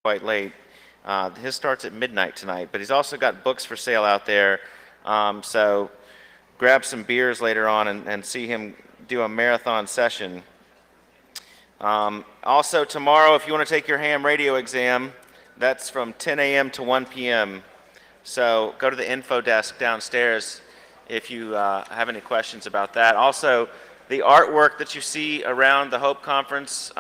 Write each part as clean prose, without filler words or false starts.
quite late. His starts at midnight tonight, but he's also got books for sale out there. So grab some beers later on and see him do a marathon session. Also tomorrow, if you want to take your ham radio exam, that's from 10 a.m. to 1 p.m. So go to the info desk downstairs if you have any questions about that. Also, the artwork that you see around the Hope Conference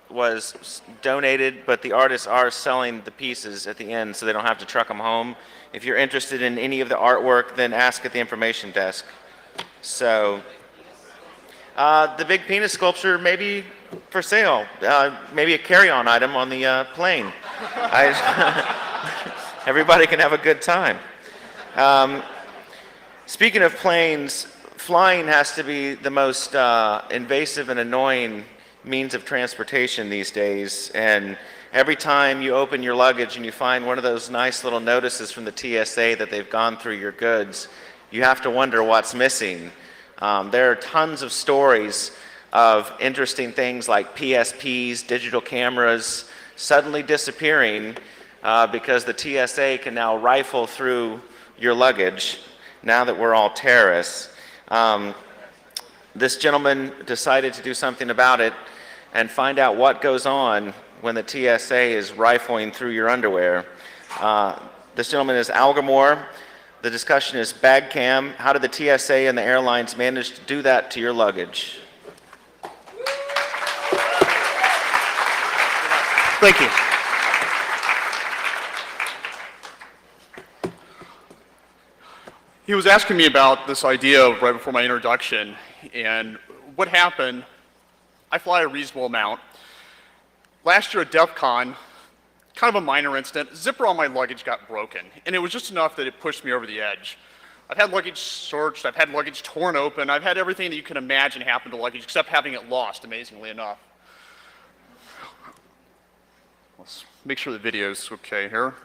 was donated, but the artists are selling the pieces at the end so they don't have to truck them home. If you're interested in any of the artwork, then ask at the information desk. So the big penis sculpture may be for sale, maybe a carry-on item on the plane. Everybody can have a good time. Speaking of planes, flying has to be the most invasive and annoying means of transportation these days. And every time you open your luggage and you find one of those nice little notices from the TSA that they've gone through your goods, you have to wonder what's missing. There are tons of stories of interesting things like PSPs, digital cameras, suddenly disappearing because the TSA can now rifle through your luggage now that we're all terrorists. This gentleman decided to do something about it and find out what goes on when the TSA is rifling through your underwear. This gentleman is Algamore. The discussion is Bagcam. How did the TSA and the airlines manage to do that to your luggage? Thank you. He was asking me about this idea right before my introduction, and what happened. I fly a reasonable amount. Last year at DEF CON, kind of a minor incident, zipper on my luggage got broken, and it was just enough that it pushed me over the edge. I've had luggage searched, I've had luggage torn open, I've had everything that you can imagine happen to luggage except having it lost, amazingly enough. Let's make sure the video's okay here.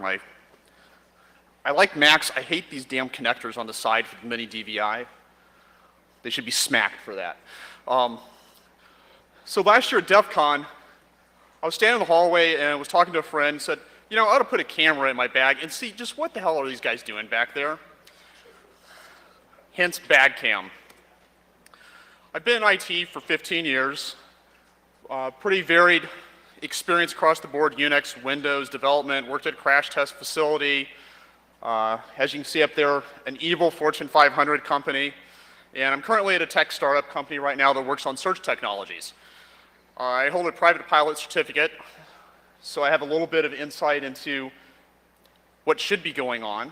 I like Macs. I hate these damn connectors on the side for the mini DVI. They should be smacked for that. So last year at DEF CON, I was standing in the hallway and I was talking to a friend and said, you know, I ought to put a camera in my bag and see just what the hell are these guys doing back there. Hence Bagcam. I've been in IT for 15 years, pretty varied experience across the board, Unix, Windows, development, worked at a crash test facility. As you can see up there, an evil Fortune 500 company. And I'm currently at a tech startup company right now that works on search technologies. I hold a private pilot certificate, so I have a little bit of insight into what should be going on.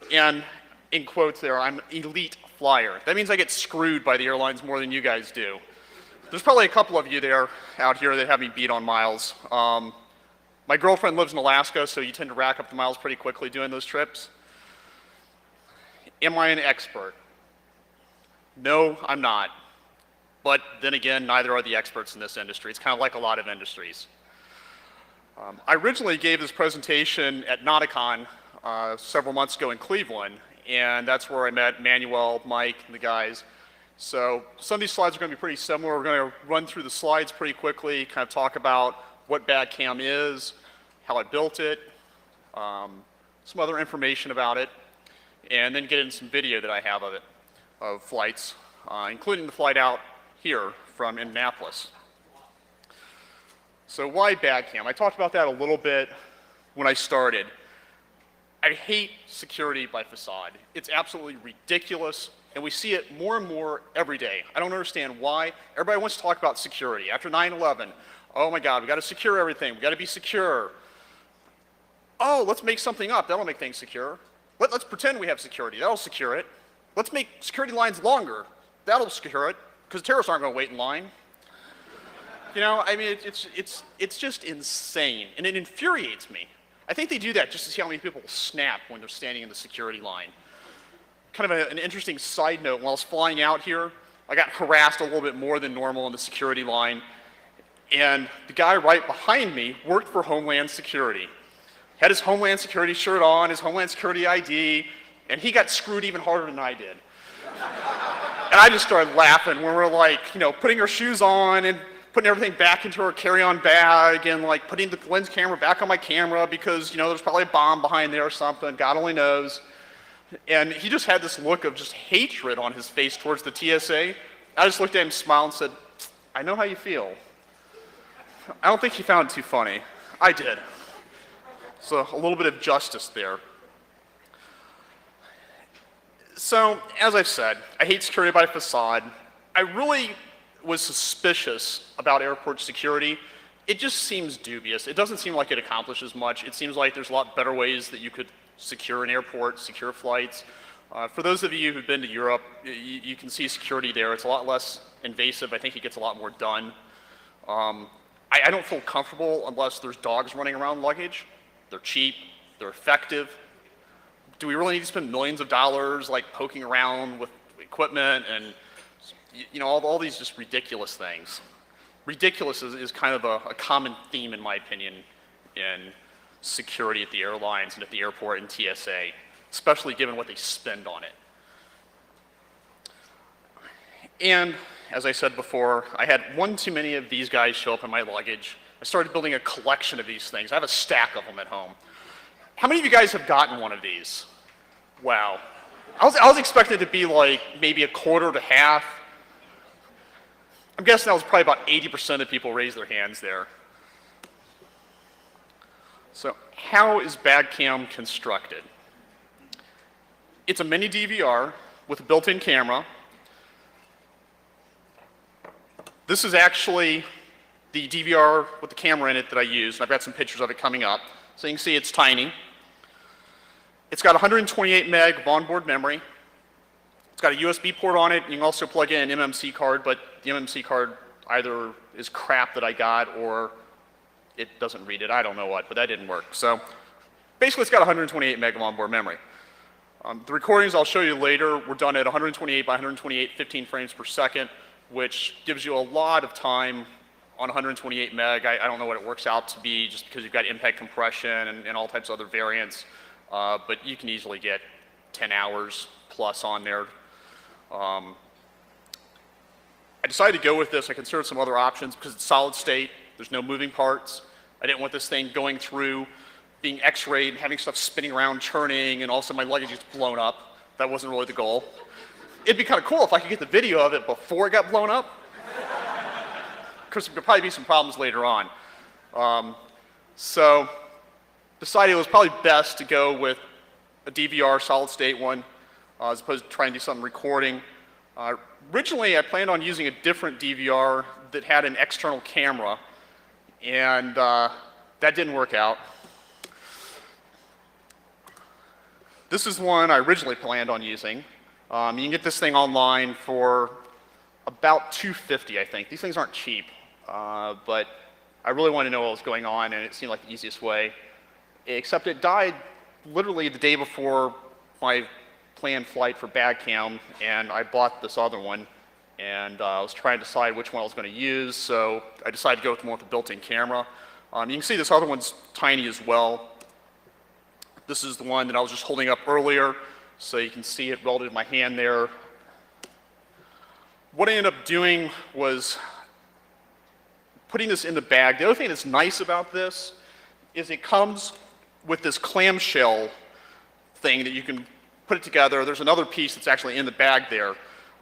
And in quotes there, I'm elite flyer. That means I get screwed by the airlines more than you guys do. There's probably a couple of you there out here that have me beat on miles. My girlfriend lives in Alaska, so you tend to rack up the miles pretty quickly doing those trips. Am I an expert? No, I'm not. But then again, neither are the experts in this industry. It's kind of like a lot of industries. I originally gave this presentation at Nauticon several months ago in Cleveland, and that's where I met Manuel, Mike, and the guys. So some of these slides are going to be pretty similar. We're going to run through the slides pretty quickly, kind of talk about what Bagcam is, how I built it, some other information about it, and then get into some video that I have of it, of flights, including the flight out here from Indianapolis. So why Bagcam? I talked about that a little bit when I started. I hate security by facade. It's absolutely ridiculous, and we see it more and more every day. I don't understand why. Everybody wants to talk about security. After 9/11, oh my God, we got to secure everything. We got to be secure. Oh, let's make something up. That'll make things secure. Let's pretend we have security. That'll secure it. Let's make security lines longer. That'll secure it, because terrorists aren't going to wait in line. You know, I mean, it's just insane, and it infuriates me. I think they do that just to see how many people snap when they're standing in the security line. Kind of an interesting side note, while I was flying out here, I got harassed a little bit more than normal in the security line, and the guy right behind me worked for Homeland Security. Had his Homeland Security shirt on, his Homeland Security ID, and he got screwed even harder than I did. And I just started laughing when we're like, you know, putting our shoes on and putting everything back into her carry-on bag and like putting the lens camera back on my camera because, you know, there's probably a bomb behind there or something, God only knows. And he just had this look of just hatred on his face towards the TSA. I just looked at him, smiled, and said, I know how you feel. I don't think he found it too funny. I did. So a little bit of justice there. So, as I've said, I hate security by facade. I really was suspicious about airport security. It just seems dubious. It doesn't seem like it accomplishes much. It seems like there's a lot better ways that you could secure an airport, secure flights. For those of you who've been to Europe, you can see security there. It's a lot less invasive. I think it gets a lot more done. I don't feel comfortable unless there's dogs running around luggage. They're cheap, they're effective. Do we really need to spend millions of dollars like poking around with equipment and you know, all these just ridiculous things? Ridiculous is kind of a common theme in my opinion in security at the airlines and at the airport and TSA, especially given what they spend on it. And as I said before, I had one too many of these guys show up in my luggage. I started building a collection of these things. I have a stack of them at home. How many of you guys have gotten one of these? Wow. I was expecting it to be like maybe a quarter to half. I'm guessing that was probably about 80% of people raised their hands there. So how is Bagcam constructed? It's a mini DVR with a built-in camera. This is actually the DVR with the camera in it that I use. I've got some pictures of it coming up. So you can see it's tiny. It's got 128 meg of onboard memory. It's got a USB port on it. You can also plug in an MMC card, but the MMC card either is crap that I got or it doesn't read it. I don't know what, but that didn't work. So basically it's got 128 meg of onboard memory. The recordings I'll show you later were done at 128 by 128, 15 frames per second, which gives you a lot of time on 128 meg. I don't know what it works out to be just because you've got impact compression and all types of other variants, but you can easily get 10 hours plus on there. I decided to go with this. I considered some other options because it's solid state. There's no moving parts. I didn't want this thing going through, being x-rayed, having stuff spinning around, churning, and also my luggage gets blown up. That wasn't really the goal. It'd be kind of cool if I could get the video of it before it got blown up, because there could probably be some problems later on. So decided it was probably best to go with a DVR solid state one as opposed to trying to do some recording. Originally, I planned on using a different DVR that had an external camera, and that didn't work out. This is one I originally planned on using. You can get this thing online for about $250, I think. These things aren't cheap, but I really wanted to know what was going on, and it seemed like the easiest way. Except it died literally the day before my planned flight for Bagcam, and I bought this other one, and I was trying to decide which one I was going to use, so I decided to go with the one with the built-in camera. You can see this other one's tiny as well. This is the one that I was just holding up earlier, so you can see it relative to my hand there. What I ended up doing was putting this in the bag. The other thing that's nice about this is it comes with this clamshell thing that you can put it together. There's another piece that's actually in the bag there.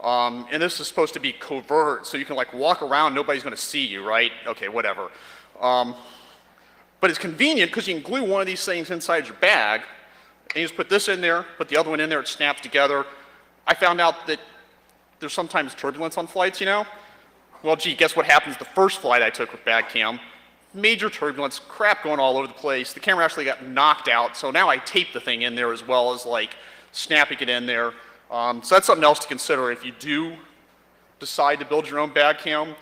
And this is supposed to be covert, so you can like walk around, nobody's going to see you, right? Okay, whatever. But it's convenient because you can glue one of these things inside your bag, and you just put this in there, put the other one in there, it snaps together. I found out that there's sometimes turbulence on flights, you know? Well, gee, guess what happens the first flight I took with Bagcam? Major turbulence, crap going all over the place. The camera actually got knocked out, so now I tape the thing in there as well as like snapping it in there. So that's something else to consider if you do decide to build your own Bagcam.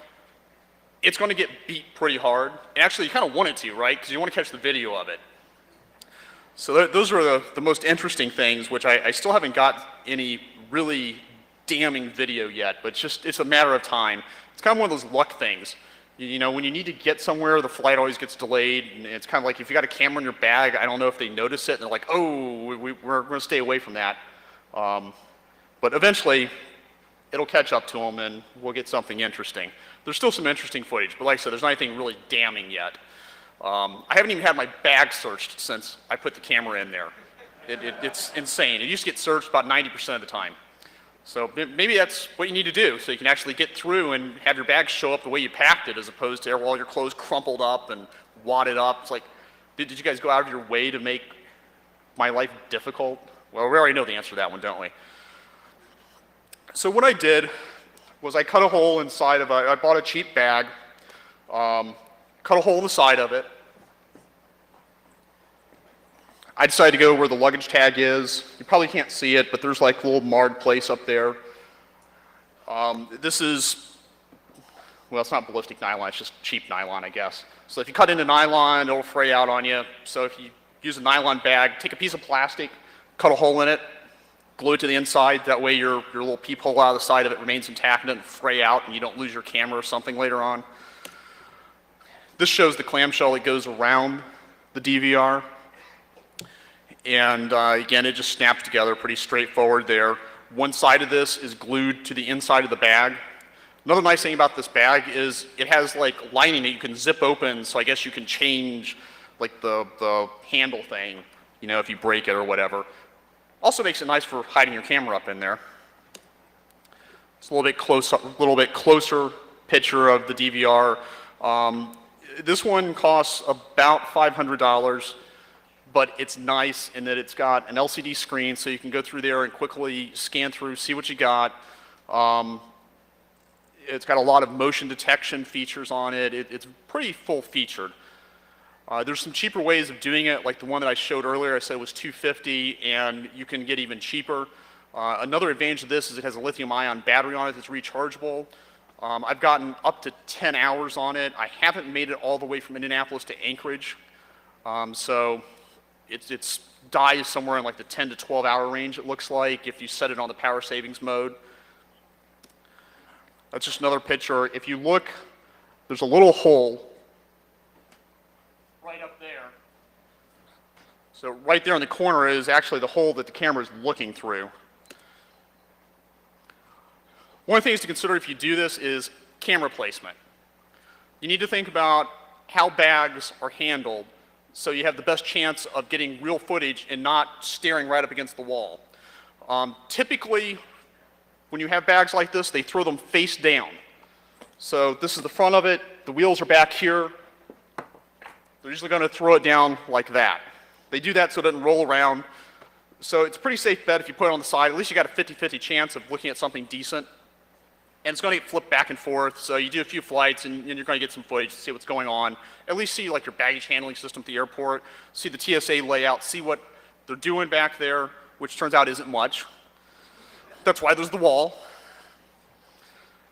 It's going to get beat pretty hard. And actually, you kind of want it to, right? Because you want to catch the video of it. So those are the most interesting things, which I still haven't got any really damning video yet, but it's a matter of time. It's kind of one of those luck things. You know, when you need to get somewhere, the flight always gets delayed, and it's kind of like if you got a camera in your bag, I don't know if they notice it, and they're like, oh, we're going to stay away from that. But eventually, it'll catch up to them and we'll get something interesting. There's still some interesting footage, but like I said, there's not anything really damning yet. I haven't even had my bag searched since I put the camera in there. It's insane. It used to get searched about 90% of the time. So maybe that's what you need to do, so you can actually get through and have your bag show up the way you packed it, as opposed to all your clothes crumpled up and wadded up. It's like, did you guys go out of your way to make my life difficult? Well, we already know the answer to that one, don't we? So what I did was I cut a hole inside of I bought a cheap bag, cut a hole in the side of it. I decided to go where the luggage tag is. You probably can't see it, but there's like a little marred place up there. This is, well, it's not ballistic nylon, it's just cheap nylon, I guess. So if you cut into nylon, it'll fray out on you. So if you use a nylon bag, take a piece of plastic, cut a hole in it, glue it to the inside. That way your little peephole out of the side of it remains intact and doesn't fray out and you don't lose your camera or something later on. This shows the clamshell that goes around the DVR. And again, it just snaps together pretty straightforward there. One side of this is glued to the inside of the bag. Another nice thing about this bag is it has like lining that you can zip open, so I guess you can change like the handle thing, you know, if you break it or whatever. Also makes it nice for hiding your camera up in there. It's a little bit closer picture of the DVR. This one costs about $500. But it's nice in that it's got an LCD screen, so you can go through there and quickly scan through, see what you got. It's got a lot of motion detection features on it. It's pretty full-featured. There's some cheaper ways of doing it, like the one that I showed earlier. I said was $250, and you can get even cheaper. Another advantage of this is it has a lithium-ion battery on it that's rechargeable. I've gotten up to 10 hours on it. I haven't made it all the way from Indianapolis to Anchorage, so it's dies somewhere in like the 10 to 12 hour range, it looks like, if you set it on the power savings mode. That's just another picture. If you look, there's a little hole right up there. So right there in the corner is actually the hole that the camera is looking through. One of the things to consider if you do this is camera placement. You need to think about how bags are handled so you have the best chance of getting real footage and not staring right up against the wall. Typically, when you have bags like this, they throw them face down. So this is the front of it, the wheels are back here. They're usually going to throw it down like that. They do that so it doesn't roll around. So it's a pretty safe bet if you put it on the side. At least you got a 50-50 chance of looking at something decent. And it's going to get flipped back and forth, so you do a few flights and you're going to get some footage to see what's going on. At least see like your baggage handling system at the airport, see the TSA layout, see what they're doing back there, which turns out isn't much. That's why there's the wall.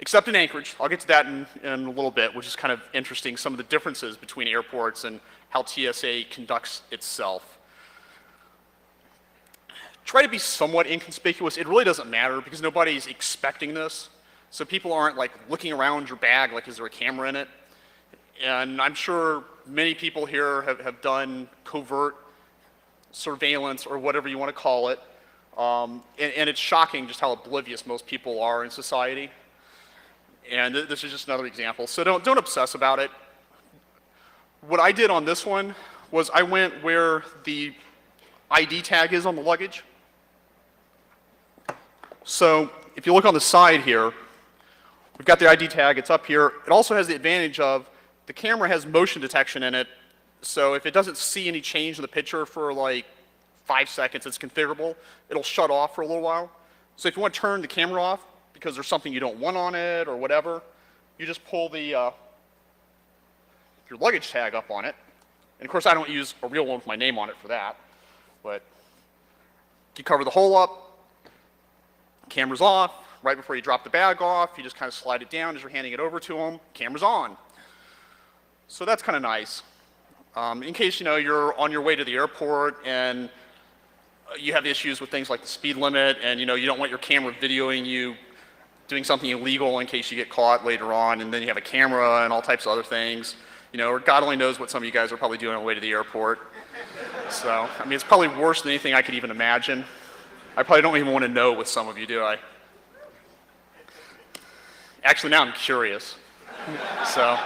Except in Anchorage. I'll get to that in a little bit, which is kind of interesting, some of the differences between airports and how TSA conducts itself. Try to be somewhat inconspicuous. It really doesn't matter because nobody's expecting this. So people aren't like looking around your bag like, is there a camera in it? And I'm sure many people here have done covert surveillance or whatever you want to call it. And it's shocking just how oblivious most people are in society. And this is just another example. So don't obsess about it. What I did on this one was I went where the ID tag is on the luggage. So if you look on the side here, we've got the ID tag, it's up here. It also has the advantage of the camera has motion detection in it, so if it doesn't see any change in the picture for like 5 seconds, it's configurable. It'll shut off for a little while. So if you want to turn the camera off because there's something you don't want on it or whatever, you just pull the your luggage tag up on it. And of course I don't use a real one with my name on it for that, but you cover the hole up, camera's off. Right before you drop the bag off, you just kind of slide it down as you're handing it over to them. Camera's on. So that's kind of nice. In case you're on your way to the airport and you have issues with things like the speed limit, and you don't want your camera videoing you doing something illegal in case you get caught later on, and then you have a camera and all types of other things. Or God only knows what some of you guys are probably doing on the way to the airport. So, I mean, it's probably worse than anything I could even imagine. I probably don't even want to know with some of you, do I? Actually, now I'm curious. So,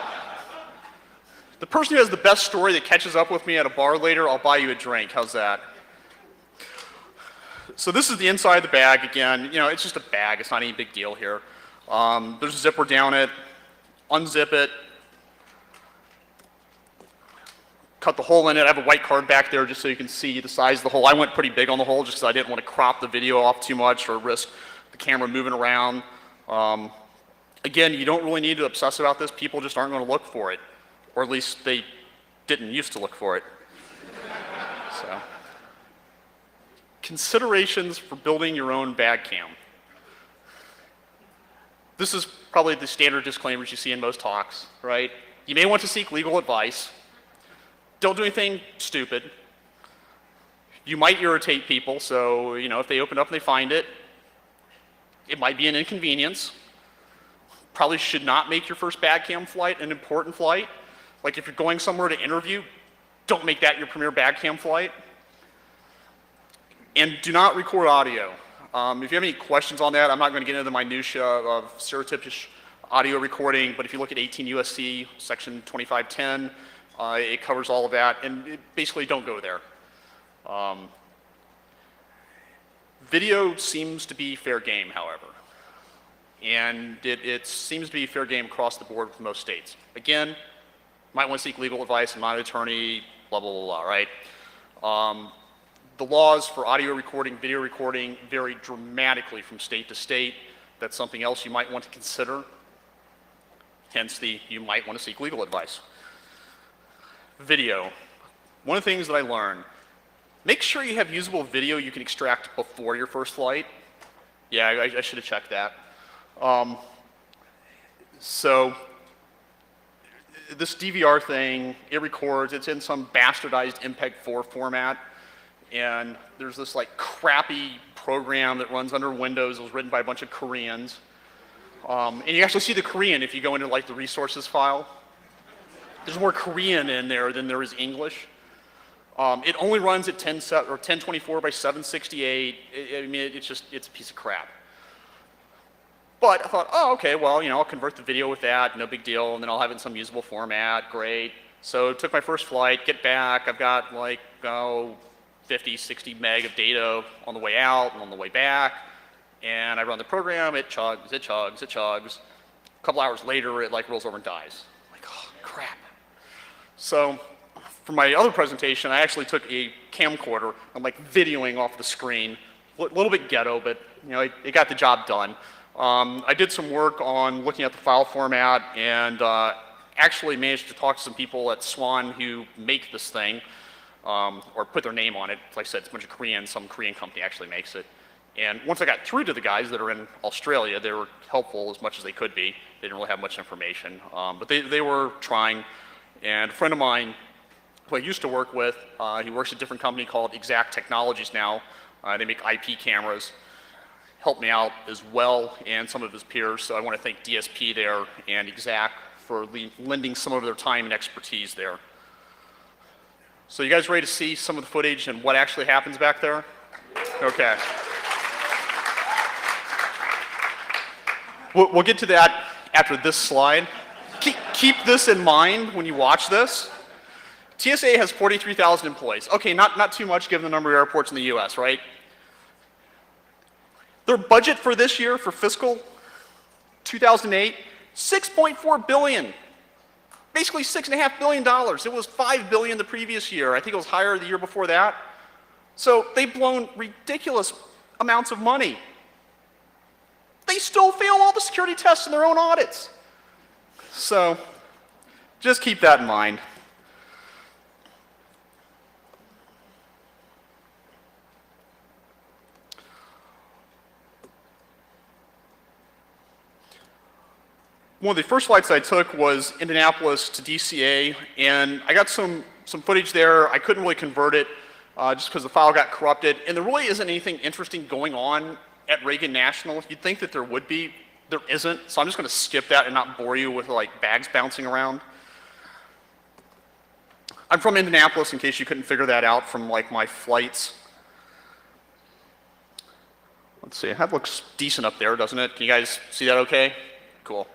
the person who has the best story that catches up with me at a bar later, I'll buy you a drink. How's that? So this is the inside of the bag again. You know, it's just a bag. It's not any big deal here. There's a zipper down it. Unzip it. Cut the hole in it. I have a white card back there just so you can see the size of the hole. I went pretty big on the hole just because I didn't want to crop the video off too much or risk the camera moving around. Again, you don't really need to obsess about this. People just aren't going to look for it. Or at least they didn't used to look for it. So, considerations for building your own Bagcam. This is probably the standard disclaimers you see in most talks, right? You may want to seek legal advice. Don't do anything stupid. You might irritate people, so you know if they open up and they find it, it might be an inconvenience. Probably should not make your first Bagcam flight an important flight. Like if you're going somewhere to interview, don't make that your premier Bagcam flight. And do not record audio. If you have any questions on that, I'm not going to get into the minutia of stereotypish audio recording, but if you look at 18 USC section 2510, it covers all of that, and basically don't go there. Video seems to be fair game, however. And it seems to be fair game across the board with most states. Again, might want to seek legal advice. I'm not an attorney, blah, blah, blah, blah, right? The laws for audio recording, video recording vary dramatically from state to state. That's something else you might want to consider. Hence you might want to seek legal advice. Video. One of the things that I learned, make sure you have usable video you can extract before your first flight. Yeah, I should have checked that. So this DVR thing, it records, it's in some bastardized MPEG-4 format, and there's this like crappy program that runs under Windows. It was written by a bunch of Koreans. And you actually see the Korean if you go into like the resources file. There's more Korean in there than there is English. It only runs at 1024 by 768. I mean, it's a piece of crap. But I thought, oh, okay, well, you know, I'll convert the video with that, no big deal, and then I'll have it in some usable format, great. So took my first flight, get back, I've got like, 50, 60 meg of data on the way out and on the way back, and I run the program, it chugs, it chugs, it chugs. A couple hours later, it like rolls over and dies. I'm like, oh, crap. So for my other presentation, I actually took a camcorder. I'm like videoing off the screen. A little bit ghetto, but you know, it got the job done. I did some work on looking at the file format and actually managed to talk to some people at Swan who make this thing, or put their name on it. Like I said, it's a bunch of Koreans. Some Korean company actually makes it. And once I got through to the guys that are in Australia, they were helpful as much as they could be. They didn't really have much information, but they were trying. And a friend of mine who I used to work with, he works at a different company called Exact Technologies now. They make IP cameras. Helped me out as well, and some of his peers. So I want to thank DSP there and Exact for lending some of their time and expertise there. So you guys ready to see some of the footage and what actually happens back there? Okay. We'll get to that after this slide. Keep this in mind when you watch this. TSA has 43,000 employees. Okay, not too much given the number of airports in the US, right? Their budget for this year, for fiscal 2008, $6.4 billion. Basically $6.5 billion. It was $5 billion the previous year. I think it was higher the year before that. So they've blown ridiculous amounts of money. They still fail all the security tests in their own audits. So just keep that in mind. One of the first flights I took was Indianapolis to DCA, and I got some footage there. I couldn't really convert it just because the file got corrupted, and there really isn't anything interesting going on at Reagan National. You'd think that there would be. There isn't, so I'm just going to skip that and not bore you with like bags bouncing around. I'm from Indianapolis, in case you couldn't figure that out from like my flights. Let's see, that looks decent up there, doesn't it? Can you guys see that okay? Cool.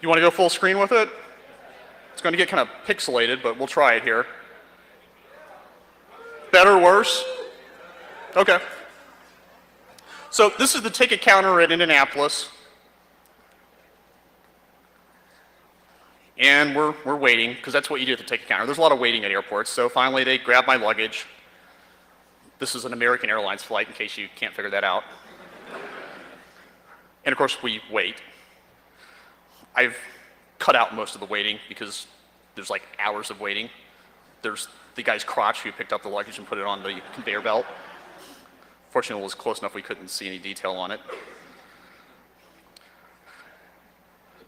You want to go full screen with it? It's going to get kind of pixelated, but we'll try it here. Better, worse? Okay. So this is the ticket counter at Indianapolis. And we're waiting, because that's what you do at the ticket counter. There's a lot of waiting at airports. So finally they grab my luggage. This is an American Airlines flight, in case you can't figure that out. And of course we wait. I've cut out most of the waiting because there's like hours of waiting. There's the guy's crotch who picked up the luggage and put it on the conveyor belt. Fortunately, it was close enough we couldn't see any detail on it.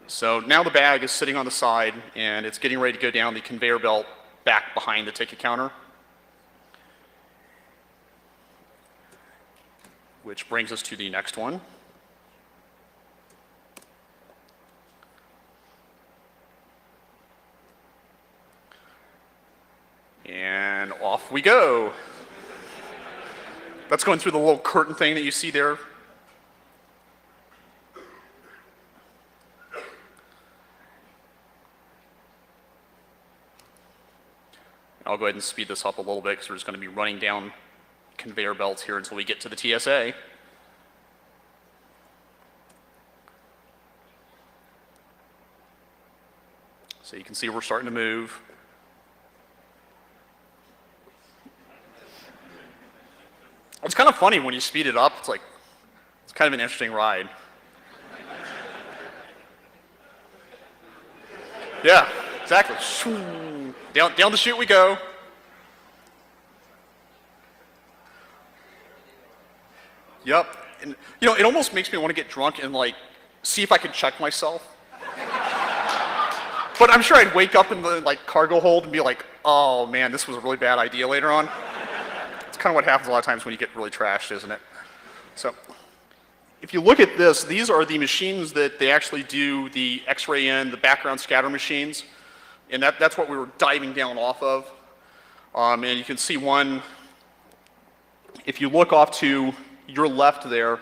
So now the bag is sitting on the side, and it's getting ready to go down the conveyor belt back behind the ticket counter. Which brings us to the next one. And off we go. That's going through the little curtain thing that you see there. I'll go ahead and speed this up a little bit because we're just going to be running down conveyor belts here until we get to the TSA. So you can see we're starting to move. It's kind of funny when you speed it up. It's kind of an interesting ride. Yeah, exactly. Down the chute we go. Yep. And you know, it almost makes me want to get drunk and see if I can check myself. But I'm sure I'd wake up in the cargo hold and be like, oh man, this was a really bad idea later on. It's kind of what happens a lot of times when you get really trashed, isn't it? So if you look at this, these are the machines that they actually do the X-ray in, the background scatter machines. And that's what we were diving down off of. And you can see one, if you look off to your left there,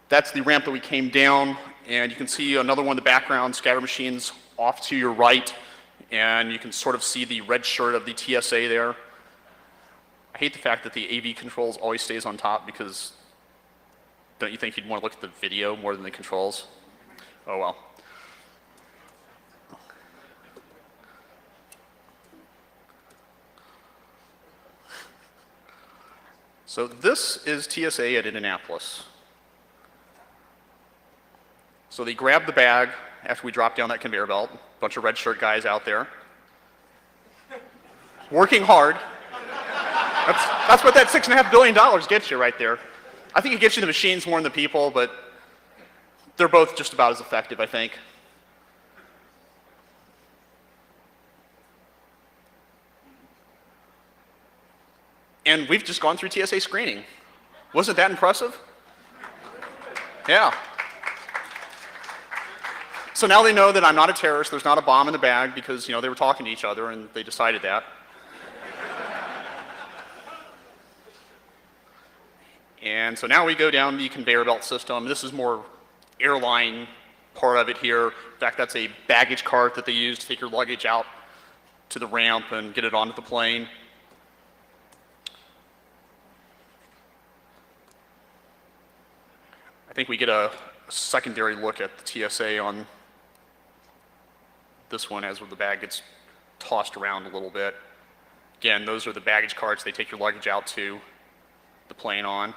that's the ramp that we came down. And you can see another one, the background scatter machines off to your right. And you can sort of see the red shirt of the TSA there. I hate the fact that the AV controls always stays on top because don't you think you'd want to look at the video more than the controls? Oh well. So this is TSA at Indianapolis. So they grab the bag after we drop down that conveyor belt. A bunch of red shirt guys out there. Working hard. That's what that $6.5 billion gets you right there. I think it gets you the machines more than the people, but they're both just about as effective, I think. And we've just gone through TSA screening. Wasn't that impressive? Yeah. So now they know that I'm not a terrorist, there's not a bomb in the bag because, they were talking to each other and they decided that. And so now we go down the conveyor belt system. This is more airline part of it here. In fact, that's a baggage cart that they use to take your luggage out to the ramp and get it onto the plane. I think we get a secondary look at the TSA on this one as the bag gets tossed around a little bit. Again, those are the baggage carts they take your luggage out to the plane on.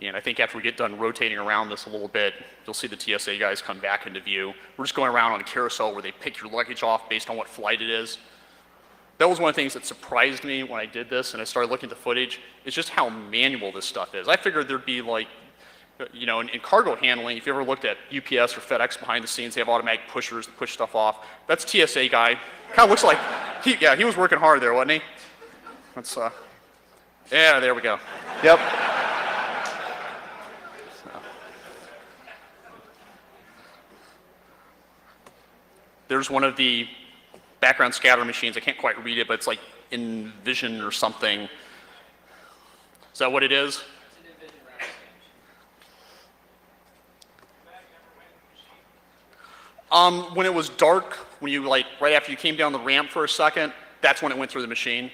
And I think after we get done rotating around this a little bit, you'll see the TSA guys come back into view. We're just going around on a carousel where they pick your luggage off based on what flight it is. That was one of the things that surprised me when I did this and I started looking at the footage, is just how manual this stuff is. I figured there'd be in cargo handling, if you ever looked at UPS or FedEx behind the scenes, they have automatic pushers that push stuff off. That's TSA guy. Kind of looks like, he was working hard there, wasn't he? That's, yeah, there we go. Yep. There's one of the background scatter machines. I can't quite read it, but it's like Envision or something. Is that what it is? When it was dark, when you right after you came down the ramp for a second, that's when it went through the machine.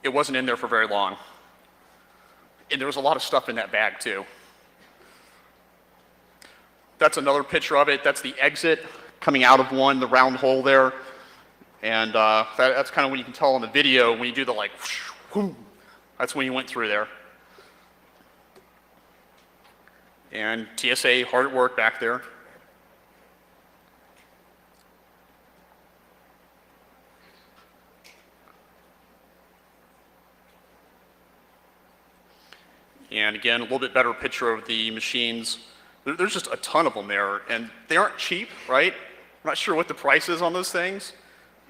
It wasn't in there for very long. And there was a lot of stuff in that bag too. That's another picture of it. That's the exit coming out of one, the round hole there. And that's kind of when you can tell on the video, when you do the whoosh, that's when you went through there. And TSA hard at work back there. And again, a little bit better picture of the machines. There's just a ton of them there, and they aren't cheap, right? I'm not sure what the price is on those things,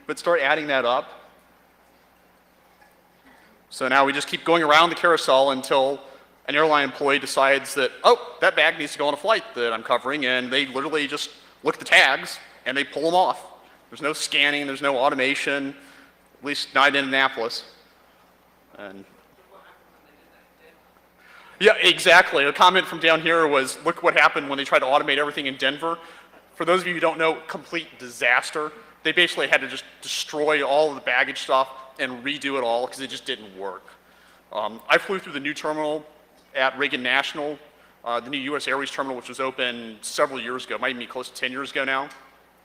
but start adding that up. So now we just keep going around the carousel until an airline employee decides that, oh, that bag needs to go on a flight that I'm covering, and they literally just look at the tags and they pull them off. There's no scanning, there's no automation, at least not in Indianapolis. And yeah, exactly. A comment from down here was, look what happened when they tried to automate everything in Denver. For those of you who don't know, complete disaster. They basically had to just destroy all of the baggage stuff and redo it all because it just didn't work. I flew through the new terminal at Reagan National, the new US Airways terminal, which was open several years ago, might even be close to 10 years ago now.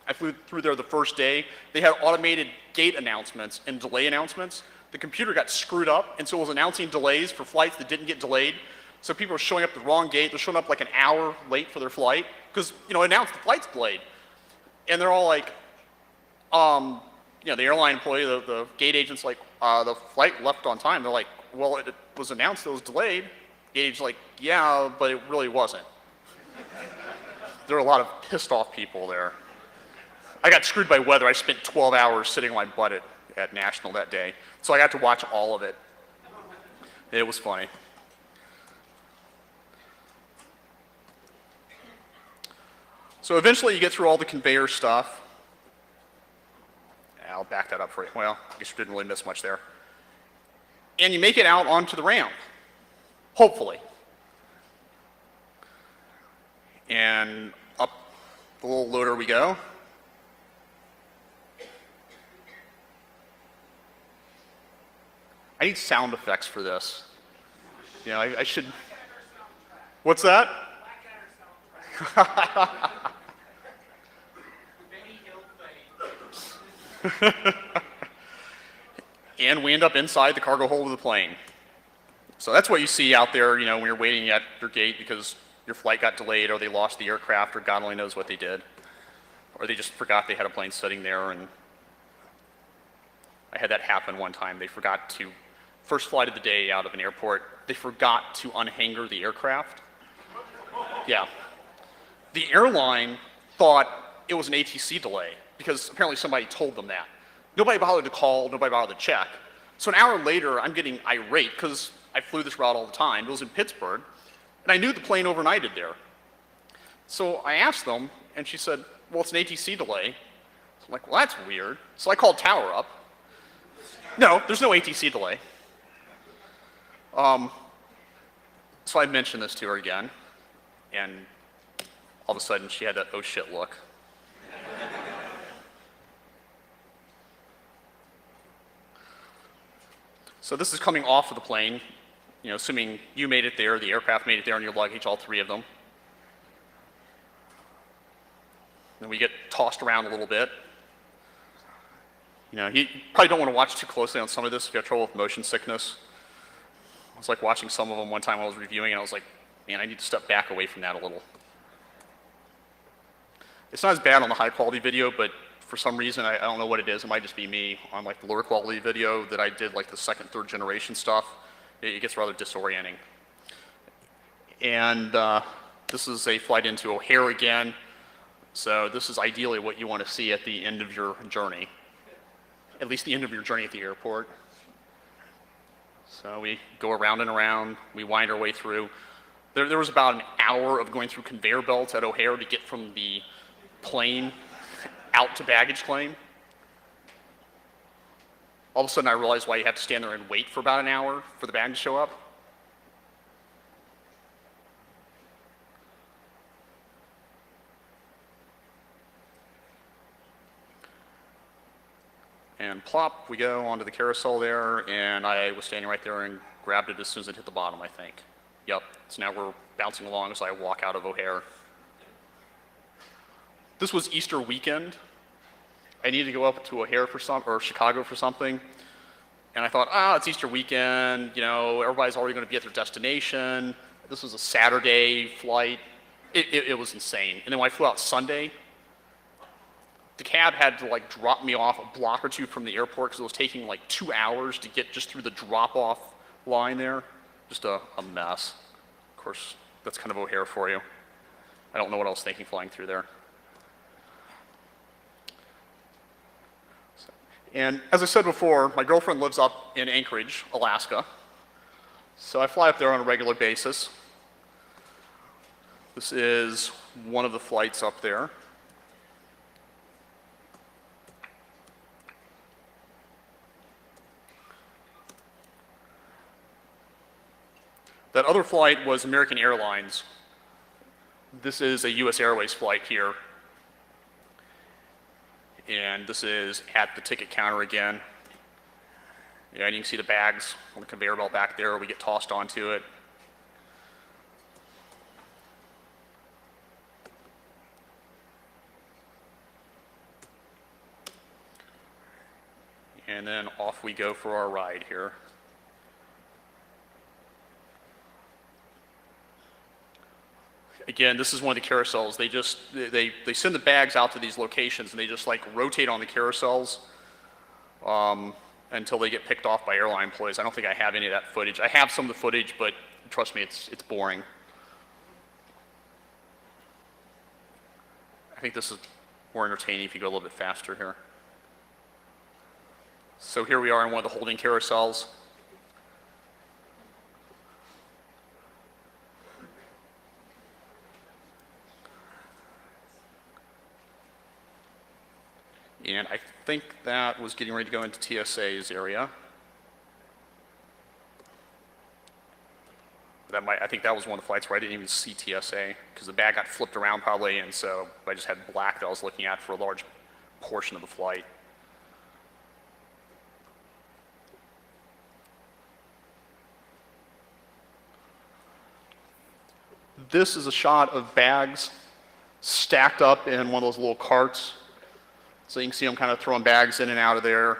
I flew through there the first day. They had automated gate announcements and delay announcements. The computer got screwed up, and so it was announcing delays for flights that didn't get delayed. So people are showing up the wrong gate. They're showing up like an hour late for their flight because, it announced the flight's delayed. And they're all like, the airline employee, the gate agent's like, the flight left on time. They're like, well, it was announced it was delayed. Gate agent's like, yeah, but it really wasn't. There are a lot of pissed off people there. I got screwed by weather. I spent 12 hours sitting on my butt at National that day. So I got to watch all of it. It was funny. So eventually you get through all the conveyor stuff. I'll back that up for you. Well, I guess you didn't really miss much there. And you make it out onto the ramp, hopefully. And up the little loader we go. I need sound effects for this. I should. What's that? And we end up inside the cargo hold of the plane. So that's what you see out there, when you're waiting at your gate because your flight got delayed or they lost the aircraft or God only knows what they did. Or they just forgot they had a plane sitting there. And I had that happen one time. They forgot to, first flight of the day out of an airport, they forgot to unhanger the aircraft. Yeah. The airline thought it was an ATC delay because apparently somebody told them that. Nobody bothered to call, nobody bothered to check. So an hour later, I'm getting irate because I flew this route all the time. It was in Pittsburgh, and I knew the plane overnighted there. So I asked them, and she said, well, it's an ATC delay. So I'm like, well, that's weird. So I called Tower up. No, there's no ATC delay. So I mentioned this to her again, and all of a sudden she had that oh shit look. So this is coming off of the plane, assuming you made it there, the aircraft made it there, and your luggage, all three of them. Then we get tossed around a little bit. You probably don't want to watch too closely on some of this if you have trouble with motion sickness. I was like watching some of them one time I was reviewing, and I was like, man, I need to step back away from that a little. It's not as bad on the high quality video, but for some reason, I don't know what it is. It might just be me on the lower quality video that I did the second, third generation stuff. It gets rather disorienting. And this is a flight into O'Hare again. So this is ideally what you want to see at the end of your journey. At least the end of your journey at the airport. So we go around and around. We wind our way through. There was about an hour of going through conveyor belts at O'Hare to get from the plane out to baggage claim. All of a sudden I realized why you have to stand there and wait for about an hour for the bag to show up. And plop, we go onto the carousel there, and I was standing right there and grabbed it as soon as it hit the bottom, I think. Yep, so now we're bouncing along as I walk out of O'Hare. This was Easter weekend. I needed to go up to O'Hare or Chicago for something. And I thought, it's Easter weekend, everybody's already going to be at their destination. This was a Saturday flight. It was insane. And then when I flew out Sunday, the cab had to drop me off a block or two from the airport because it was taking 2 hours to get just through the drop-off line there. Just a mess. Of course, that's kind of O'Hare for you. I don't know what I was thinking flying through there. And as I said before, my girlfriend lives up in Anchorage, Alaska. So I fly up there on a regular basis. This is one of the flights up there. That other flight was American Airlines. This is a US Airways flight here. And this is at the ticket counter again. Yeah, and you can see the bags on the conveyor belt back there. We get tossed onto it. And then off we go for our ride here. Again, this is one of the carousels. They send the bags out to these locations, and they just rotate on the carousels until they get picked off by airline employees. I don't think I have any of that footage. I have some of the footage, but trust me, it's boring. I think this is more entertaining if you go a little bit faster here. So here we are in one of the holding carousels. And I think that was getting ready to go into TSA's area. I think that was one of the flights where I didn't even see TSA because the bag got flipped around probably, and so I just had black that I was looking at for a large portion of the flight. This is a shot of bags stacked up in one of those little carts. So you can see them kind of throwing bags in and out of there.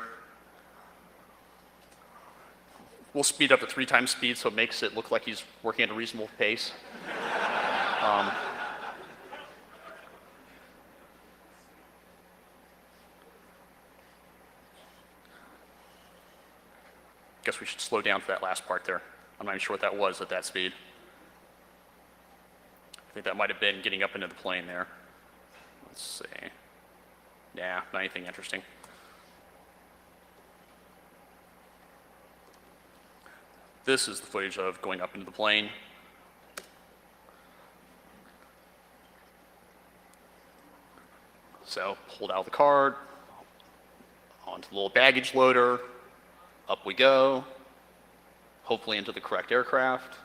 We'll speed up to 3 times speed so it makes it look like he's working at a reasonable pace. Guess we should slow down for that last part there. I'm not even sure what that was at that speed. I think that might have been getting up into the plane there. Let's see. Yeah, not anything interesting. This is the footage of going up into the plane. So, pulled out the card, onto the little baggage loader, up we go, hopefully into the correct aircraft.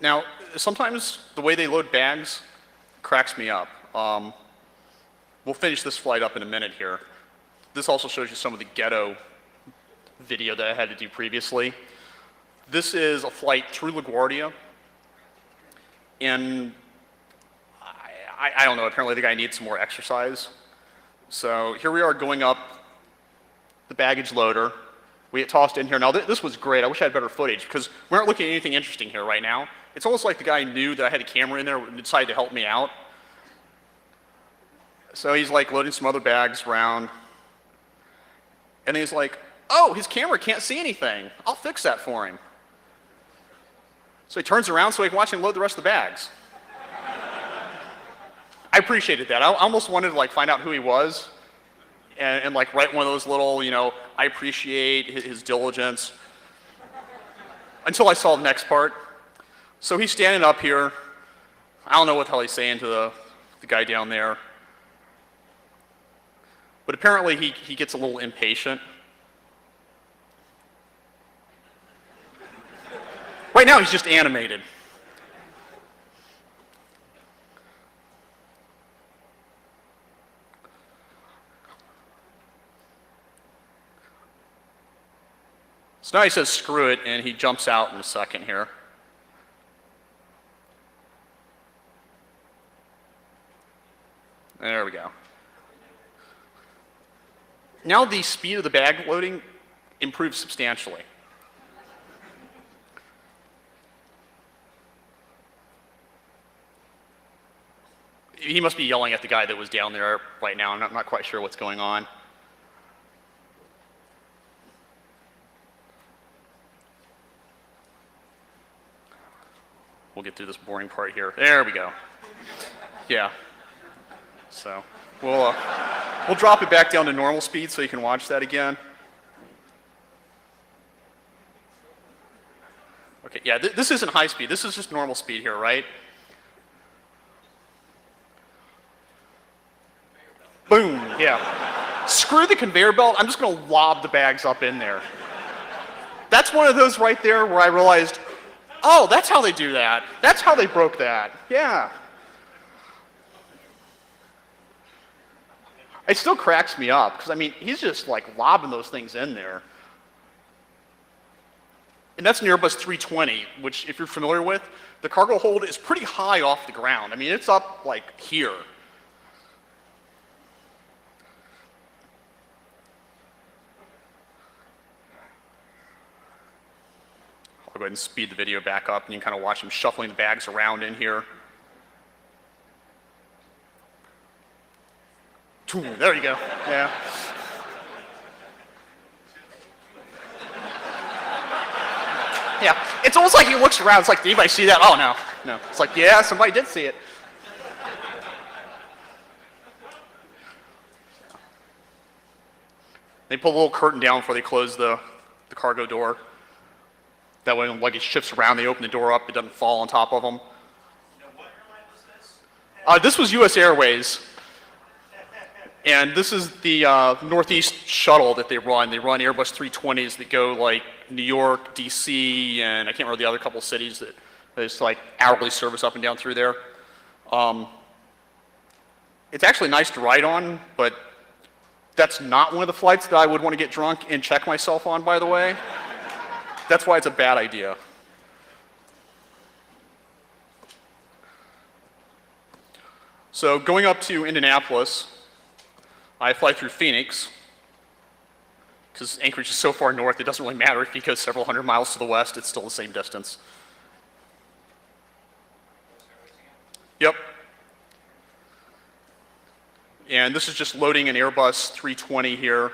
Now, sometimes the way they load bags cracks me up. We'll finish this flight up in a minute here. This also shows you some of the ghetto video that I had to do previously. This is a flight through LaGuardia, and I don't know, apparently the guy needs some more exercise. So here we are going up the baggage loader. We get tossed in here. Now this was great. I wish I had better footage because we aren't looking at anything interesting here right now. It's almost like the guy knew that I had a camera in there and decided to help me out. So he's loading some other bags around. And he's like, oh, his camera can't see anything. I'll fix that for him. So he turns around so he can watch him load the rest of the bags. I appreciated that. I almost wanted to find out who he was and write one of those little, I appreciate his diligence. Until I saw the next part. So he's standing up here. I don't know what the hell he's saying to the guy down there. But apparently he gets a little impatient. Right now, he's just animated. So now he says screw it, and he jumps out in a second here. There we go. Now the speed of the bag loading improves substantially. He must be yelling at the guy that was down there right now. I'm not quite sure what's going on. We'll get through this boring part here. There we go. Yeah. So we'll drop it back down to normal speed so you can watch that again. Okay, yeah, this isn't high speed. This is just normal speed here, right? Boom, yeah. Screw the conveyor belt. I'm just going to lob the bags up in there. That's one of those right there where I realized, oh, that's how they do that. That's how they broke that. Yeah. It still cracks me up because, I mean, he's just like lobbing those things in there. And that's an Airbus 320, which, if you're familiar with, the cargo hold is pretty high off the ground. I mean, it's up like here. I'll go ahead and speed the video back up, and you can kind of watch him shuffling the bags around in here. There you go. Yeah. Yeah. It's almost like he looks around. It's like, did anybody see that? Oh, no. No. It's like, yeah, somebody did see it. They pull a little curtain down before they close the cargo door. That way when luggage shifts around, they open the door up, it doesn't fall on top of them. What airline was this? This was US Airways. And this is the Northeast shuttle that they run. They run Airbus 320s that go like New York, DC, and I can't remember the other couple cities that there's like hourly service up and down through there. It's actually nice to ride on, but that's not one of the flights that I would want to get drunk and check myself on, by the way. That's why it's a bad idea. So going up to Indianapolis, I fly through Phoenix, because Anchorage is so far north, it doesn't really matter if you go several hundred miles to the west, it's still the same distance. Yep. And this is just loading an Airbus 320 here,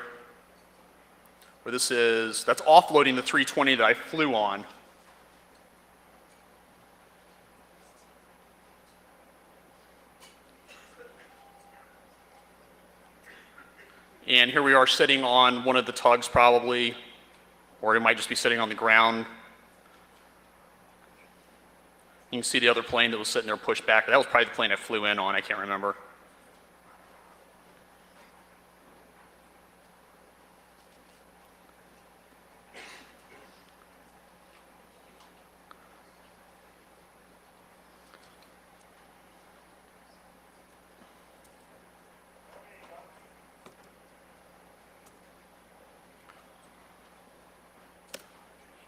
where that's offloading the 320 that I flew on. And here we are sitting on one of the tugs probably, or it might just be sitting on the ground. You can see the other plane that was sitting there pushed back. That was probably the plane I flew in on, I can't remember.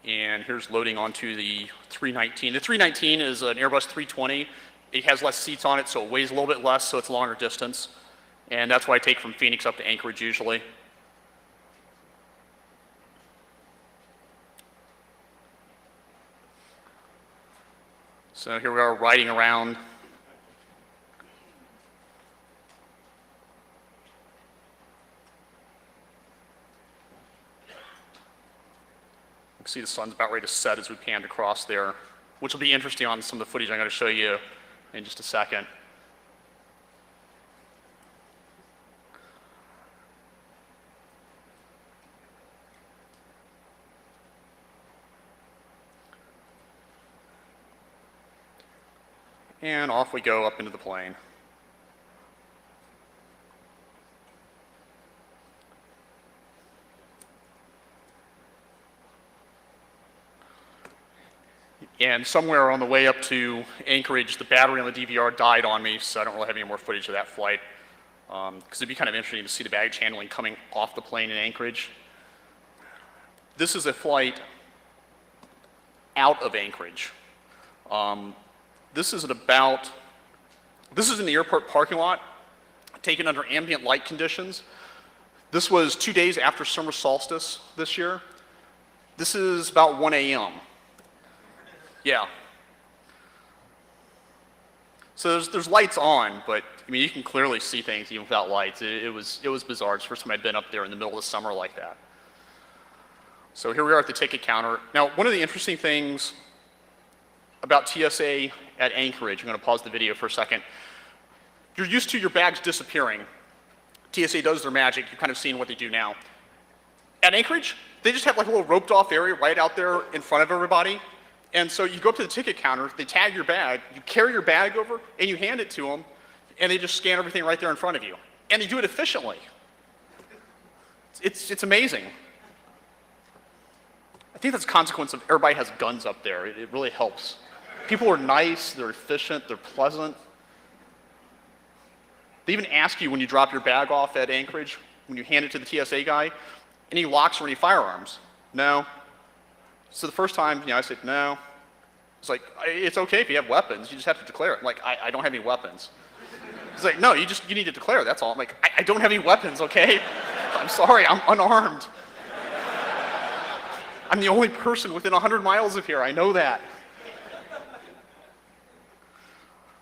And here's loading onto the 319. The 319 is an Airbus 320. It has less seats on it, so it weighs a little bit less, so it's a longer distance. And that's why I take from Phoenix up to Anchorage usually. So here we are riding around. You can see the sun's about ready to set as we panned across there, which will be interesting on some of the footage I'm going to show you in just a second. And off we go up into the plane. And somewhere on the way up to Anchorage, the battery on the DVR died on me, so I don't really have any more footage of that flight. Because it'd be kind of interesting to see the baggage handling coming off the plane in Anchorage. This is a flight out of Anchorage. This is in the airport parking lot, taken under ambient light conditions. This was 2 days after summer solstice this year. This is about 1 a.m. Yeah. So there's lights on, but I mean you can clearly see things even without lights. It was bizarre. It's the first time I'd been up there in the middle of the summer like that. So here we are at the ticket counter. Now, one of the interesting things about TSA at Anchorage, I'm going to pause the video for a second. You're used to your bags disappearing. TSA does their magic. You're kind of seeing what they do now. At Anchorage, they just have like a little roped off area right out there in front of everybody. And so you go up to the ticket counter, they tag your bag, you carry your bag over, and you hand it to them, and they just scan everything right there in front of you. And they do it efficiently. It's amazing. I think that's a consequence of everybody has guns up there. It really helps. People are nice, they're efficient, they're pleasant. They even ask you when you drop your bag off at Anchorage, when you hand it to the TSA guy, any locks or any firearms? No. So the first time, I said, no. It's like, it's okay if you have weapons, you just have to declare it. I'm like, I don't have any weapons. He's like, no, you need to declare, that's all. I'm like, I don't have any weapons, okay? I'm sorry, I'm unarmed. I'm the only person within 100 miles of here, I know that.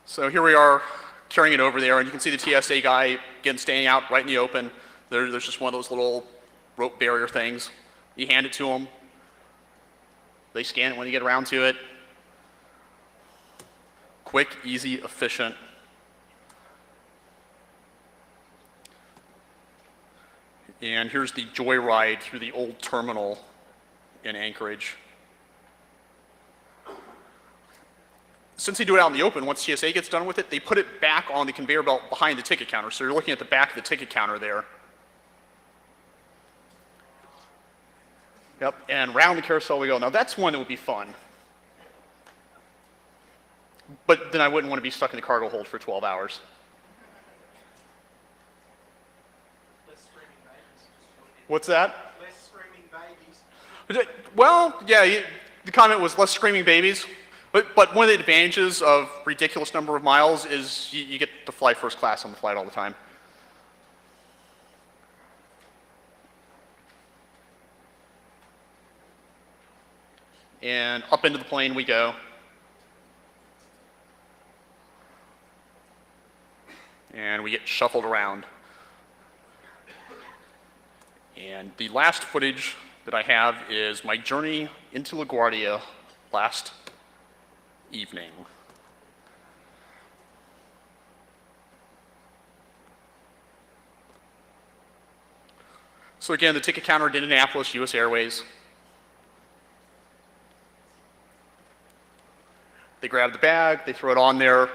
So here we are, carrying it over there, and you can see the TSA guy, again, standing out right in the open. There's just one of those little rope barrier things. You hand it to them. They scan it when you get around to it. Quick, easy, efficient. And here's the joyride through the old terminal in Anchorage. Since they do it out in the open, once TSA gets done with it, they put it back on the conveyor belt behind the ticket counter. So you're looking at the back of the ticket counter there. Yep, and round the carousel we go. Now that's one that would be fun. But then I wouldn't want to be stuck in the cargo hold for 12 hours. Less screaming babies. What's that? Less screaming babies. Well, yeah, the comment was less screaming babies. But one of the advantages of ridiculous number of miles is you get to fly first class on the flight all the time. And up into the plane we go. And we get shuffled around. And the last footage that I have is my journey into LaGuardia last evening. So again, the ticket counter at Indianapolis, US Airways. They grab the bag, they throw it on there.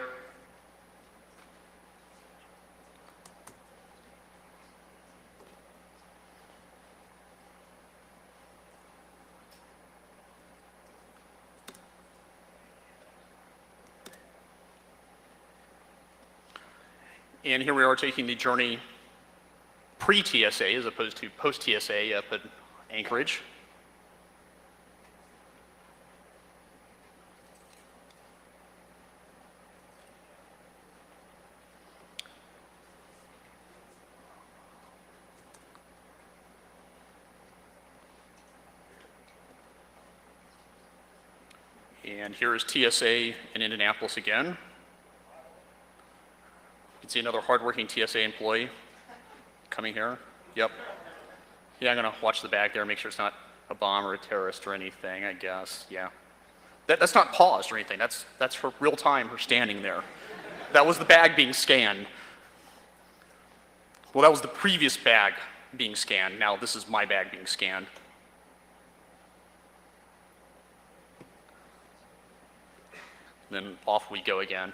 And here we are taking the journey pre-TSA as opposed to post-TSA up at Anchorage. And here is TSA in Indianapolis again. You can see another hardworking TSA employee coming here. Yep. Yeah, I'm going to watch the bag there, make sure it's not a bomb or a terrorist or anything, I guess. Yeah. That's not paused or anything. That's her real time, her standing there. That was the bag being scanned. Well, that was the previous bag being scanned. Now this is my bag being scanned. Then off we go again.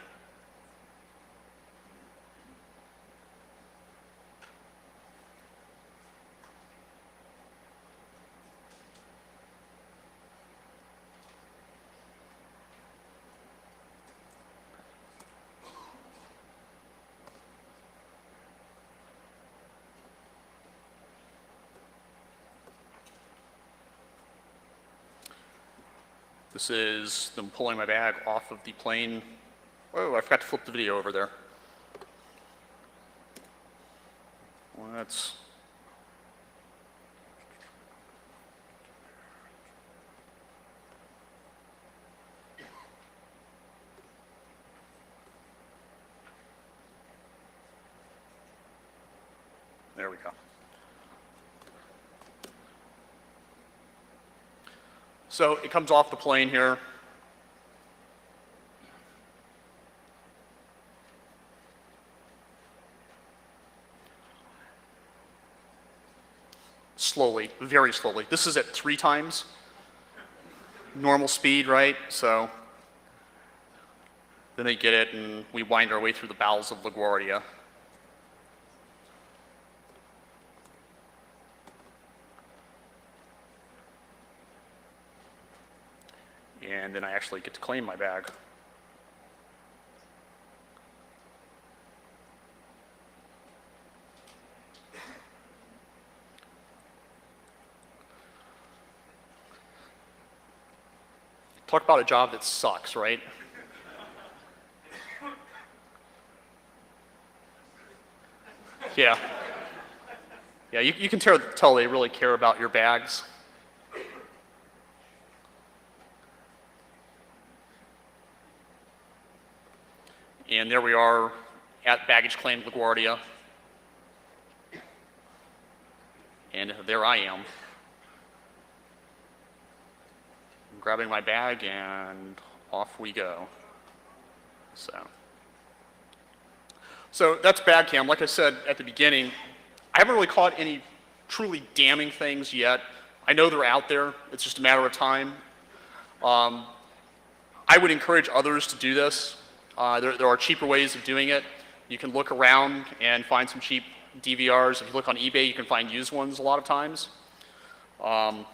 This is them pulling my bag off of the plane. Oh, I forgot to flip the video over there. Let's. There we go. So it comes off the plane here. Slowly, very slowly. This is at 3 times normal speed, right? So then they get it, and we wind our way through the bowels of LaGuardia. And then I actually get to claim my bag. Talk about a job that sucks, right? Yeah. Yeah, you can tell they really care about your bags. And there we are at baggage claim LaGuardia. And there I am. I'm grabbing my bag and off we go. So that's Bagcam. Like I said at the beginning, I haven't really caught any truly damning things yet. I know they're out there. It's just a matter of time. I would encourage others to do this. There are cheaper ways of doing it. You can look around and find some cheap DVRs. If you look on eBay, you can find used ones a lot of times. But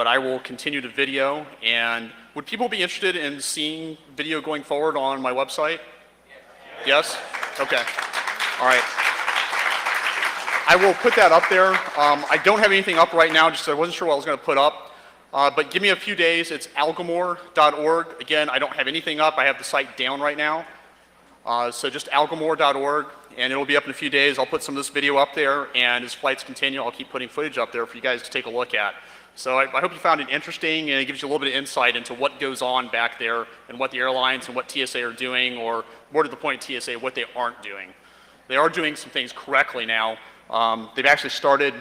I will continue to video. And would people be interested in seeing video going forward on my website? Yes? Okay. All right. I will put that up there. I don't have anything up right now, just I wasn't sure what I was going to put up. But give me a few days. It's algamore.org. Again, I don't have anything up. I have the site down right now. So just algamore.org, and it'll be up in a few days. I'll put some of this video up there, and as flights continue, I'll keep putting footage up there for you guys to take a look at. So I hope you found it interesting, and it gives you a little bit of insight into what goes on back there and what the airlines and what TSA are doing, or more to the point, TSA, what they aren't doing. They are doing some things correctly now. They've actually started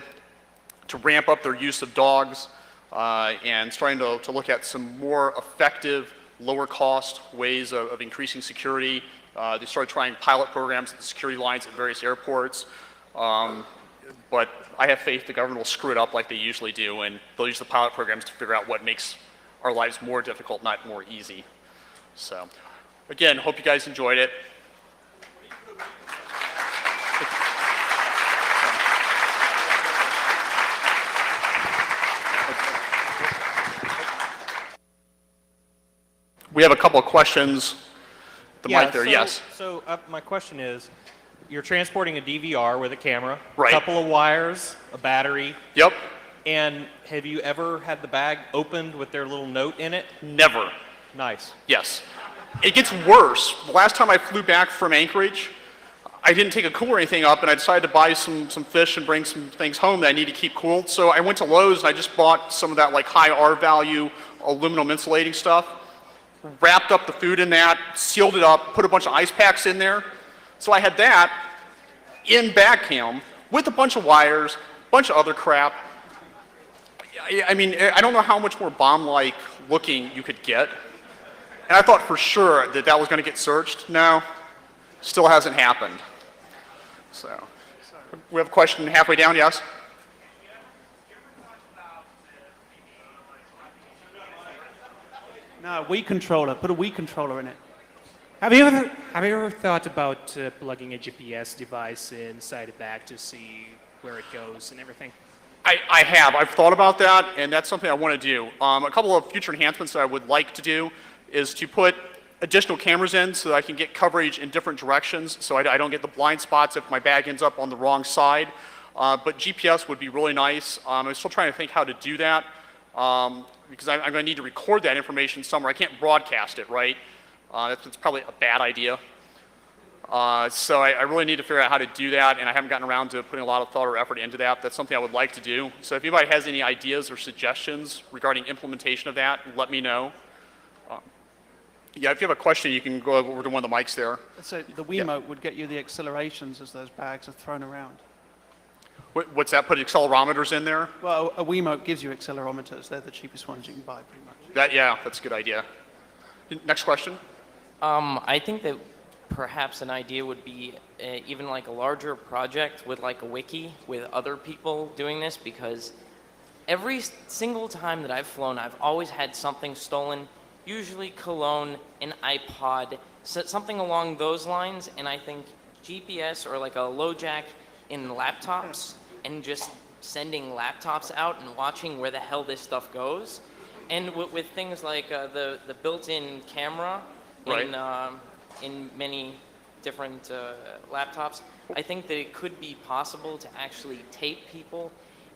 to ramp up their use of dogs and starting to look at some more effective, lower cost ways of increasing security. They started trying pilot programs at the security lines at various airports. But I have faith the government will screw it up like they usually do, and they'll use the pilot programs to figure out what makes our lives more difficult, not more easy. So, again, hope you guys enjoyed it. We have a couple of questions. The mic there, yes. So my question is, you're transporting a DVR with a camera, Right. a couple of wires, a battery, Yep, and have you ever had the bag opened with their little note in it? never. Nice. Yes. It gets worse. The last time I flew back from Anchorage, I didn't take a cooler or anything up, and I decided to buy some fish and bring some things home that I need to keep cooled. So I went to Lowe's and I just bought some of that like high R value aluminum insulating stuff, wrapped up the food in that, sealed it up, put a bunch of ice packs in there. So I had that in Bagcam with a bunch of wires, a bunch of other crap. I mean, I don't know how much more bomb-like looking you could get. And I thought for sure that that was going to get searched. No, still hasn't happened. So, we have a question halfway down, yes? No, Wii controller. Put a Wii controller in it. Have you ever thought about plugging a GPS device inside a bag to see where it goes and everything? I have. I've thought about that, and that's something I want to do. A couple of future enhancements that I would like to do is to put additional cameras in so that I can get coverage in different directions so I don't get the blind spots if my bag ends up on the wrong side. But GPS would be really nice. I'm still trying to think how to do that. because I'm going to need to record that information somewhere. I can't broadcast it, right? That's probably a bad idea. So I really need to figure out how to do that, and I haven't gotten around to putting a lot of thought or effort into that. That's something I would like to do. So if anybody has any ideas or suggestions regarding implementation of that, let me know. Yeah, if you have a question, you can go over to one of the mics there. So the Wiimote would get you the accelerations as those bags are thrown around. What's that? Put accelerometers in there? Well, a Wiimote gives you accelerometers. They're the cheapest ones you can buy, pretty much. Yeah, that's a good idea. Next question. I think that perhaps an idea would be even like a larger project with like a wiki with other people doing this, because every single time that I've flown, I've always had something stolen, usually cologne, an iPod, something along those lines, and I think GPS or like a low jack in laptops and just sending laptops out and watching where the hell this stuff goes. And with things like the built-in camera in many different laptops, I think that it could be possible to actually tape people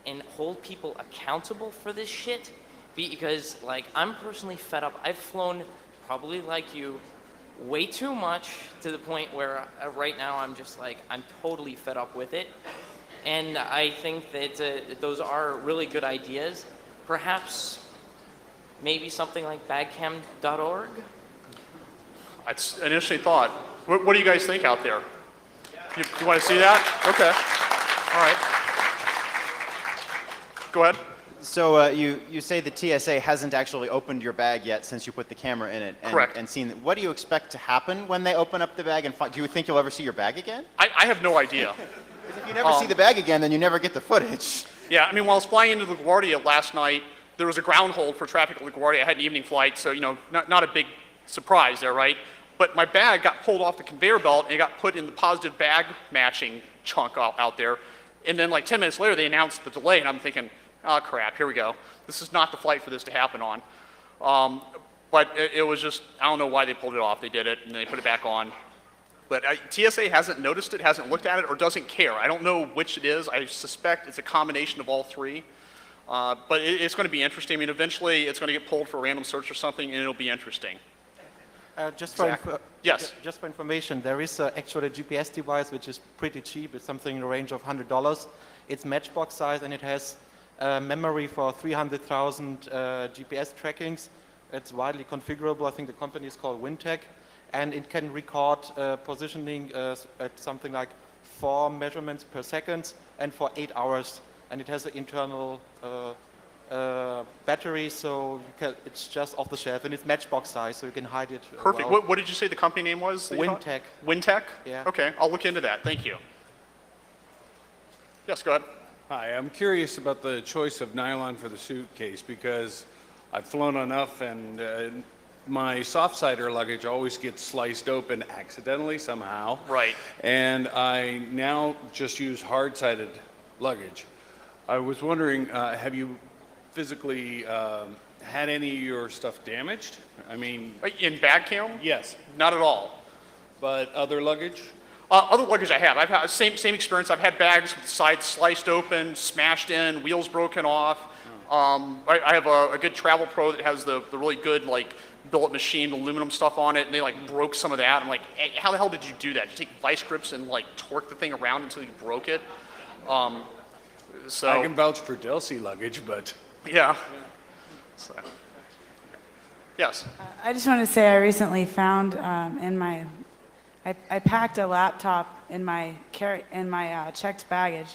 and hold people accountable for this shit. Because, like, I'm personally fed up. I've flown, probably like you, way too much to the point where right now I'm just like, I'm totally fed up with it. And I think that those are really good ideas. Perhaps maybe something like bagcam.org? That's an interesting thought. What do you guys think out there? You want to see that? Okay. All right. Go ahead. So you say the TSA hasn't actually opened your bag yet since you put the camera in it. And, Correct. And seen. What do you expect to happen when they open up the bag and find? Do you think you'll ever see your bag again? I have no idea. Because if you never see the bag again, then you never get the footage. Yeah, I mean, while I was flying into LaGuardia last night, there was a ground hold for traffic at LaGuardia. I had an evening flight, so, you know, not a big surprise there, right? But my bag got pulled off the conveyor belt and it got put in the positive bag matching chunk out there. And then like 10 minutes later, they announced the delay, and I'm thinking, oh crap, here we go. This is not the flight for this to happen on. But it was just, I don't know why they pulled it off. They did it, and they put it back on. But TSA hasn't noticed it, hasn't looked at it, or doesn't care. I don't know which it is. I suspect it's a combination of all three. But it's going to be interesting. I mean, eventually it's going to get pulled for a random search or something, and it'll be interesting. Just Yes. for information, there is actually a GPS device which is pretty cheap. It's something in the range of $100. It's matchbox size, and it has memory for 300,000 GPS trackings. It's widely configurable. I think the company is called Wintech, and it can record positioning at something like 4 measurements per second and for 8 hours. And it has an internal battery, so it's just off the shelf, and it's matchbox size, so you can hide it. Perfect. Well. What did you say the company name was? that you thought? Wintech. Wintech? Yeah. Okay, I'll look into that. Thank you. Yes, go ahead. Hi, I'm curious about the choice of nylon for the suitcase, because I've flown enough and my soft-sider luggage always gets sliced open accidentally somehow. Right. And I now just use hard-sided luggage. I was wondering, have you physically had any of your stuff damaged? I mean, In Bagcam? yes, Not at all. but other luggage? Other luggage I have. I've had same experience. I've had bags with sides sliced open, smashed in, wheels broken off. I have a good Travel Pro that has the really good like billet machine aluminum stuff on it, and they like broke some of that. I'm like, hey, how the hell did you do that? Did you take vice grips and like torque the thing around until you broke it? So I can vouch for Delsey luggage, but yeah. So, yes. I just want to say I recently found I packed a laptop in my checked baggage,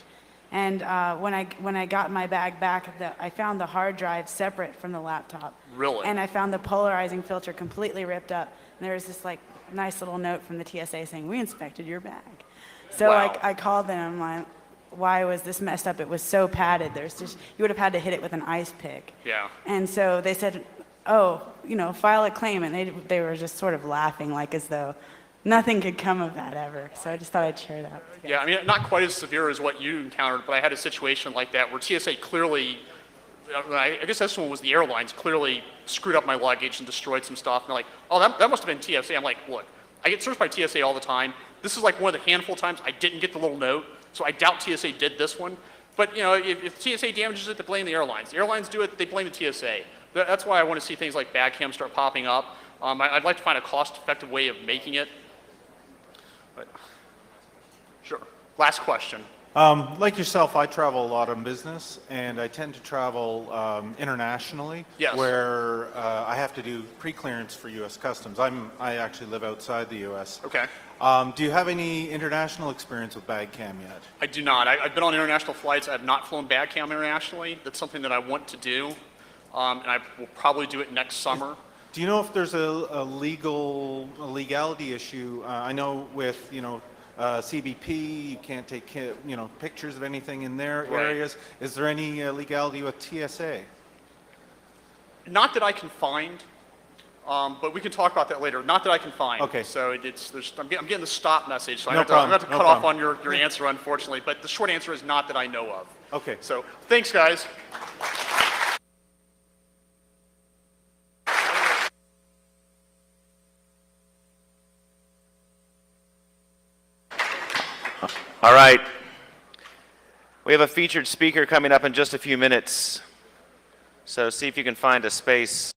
and when I got my bag back, I found the hard drive separate from the laptop. Really? And I found the polarizing filter completely ripped up. And there was this like nice little note from the TSA saying, "We inspected your bag." So Wow. I called them. I'm like, "Why was this messed up? It was so padded. You would have had to hit it with an ice pick." Yeah. And so they said, "Oh, file a claim," and they were just sort of laughing, like as though nothing could come of that ever. So I just thought I'd share that with you. Yeah, I mean, not quite as severe as what you encountered, but I had a situation like that where TSA clearly, I guess this one was the airlines, clearly screwed up my luggage and destroyed some stuff. And they're like, oh, that must have been TSA. I'm like, look, I get searched by TSA all the time. This is like one of the handful of times I didn't get the little note, so I doubt TSA did this one. But if TSA damages it, they blame the airlines. The airlines do it, they blame the TSA. That's why I want to see things like Bagcam start popping up. I'd like to find a cost-effective way of making it. But, sure. Last question. Like yourself, I travel a lot on business, and I tend to travel internationally, Yes. where I have to do pre-clearance for U.S. Customs. I actually live outside the U.S. Okay. Do you have any international experience with Bagcam yet? I do not. I've been on international flights. I have not flown Bagcam internationally. That's something that I want to do, and I will probably do it next summer. Do you know if there's a legality issue? I know with CBP, you can't take pictures of anything in their Right. areas. Is there any legality with TSA? Not that I can find, but we can talk about that later. Not that I can find. Okay. So I'm getting the stop message, so No I'm going to have to problem, cut no off on problem. your answer, unfortunately. But the short answer is not that I know of. Okay. So thanks, guys. All right. We have a featured speaker coming up in just a few minutes. So see if you can find a space.